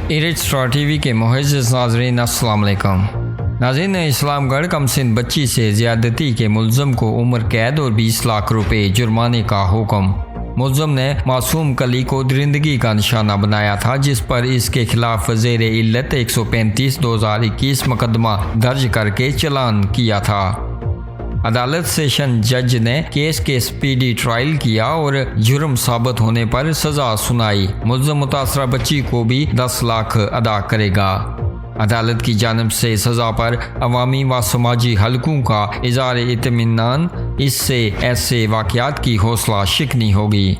ایرٹ star T V کے معزز ناظرین السلام علیکم۔ ناظرین، اسلام گڑھ کم سن بچی سے زیادتی کے ملزم کو عمر قید اور 20 لاکھ روپے جرمانے کا حکم۔ ملزم نے معصوم کلی کو درندگی کا نشانہ بنایا تھا، جس پر اس کے خلاف زیر علت 135/2021 مقدمہ درج کر کے چلان کیا تھا۔ عدالت سیشن جج نے کیس کے سپیڈی ٹرائل کیا اور جرم ثابت ہونے پر سزا سنائی۔ ملزم متاثرہ بچی کو بھی 10 لاکھ ادا کرے گا۔ عدالت کی جانب سے سزا پر عوامی و سماجی حلقوں کا اظہار اطمینان، اس سے ایسے واقعات کی حوصلہ شکنی ہوگی۔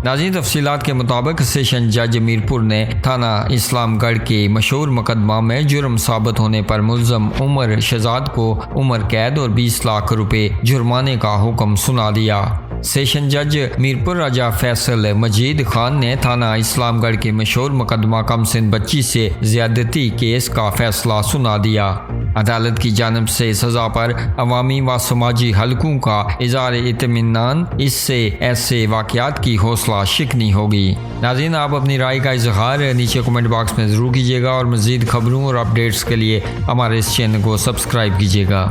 ناظرین، تفصیلات کے مطابق سیشن جج میرپور نے تھانہ اسلام گڑھ کے مشہور مقدمہ میں جرم ثابت ہونے پر ملزم عمر شہزاد کو عمر قید اور 20 لاکھ روپے جرمانے کا حکم سنا دیا۔ سیشن جج میرپور راجہ فیصل مجید خان نے تھانہ اسلام گڑھ کے مشہور مقدمہ کم سن بچی سے زیادتی کیس کا فیصلہ سنا دیا۔ عدالت کی جانب سے سزا پر عوامی و سماجی حلقوں کا اظہار اطمینان، اس سے ایسے واقعات کی حوصلہ شکنی ہوگی۔ ناظرین، آپ اپنی رائے کا اظہار نیچے کمنٹ باکس میں ضرور کیجیے گا اور مزید خبروں اور اپڈیٹس کے لیے ہمارے اس چینل کو سبسکرائب کیجیے گا۔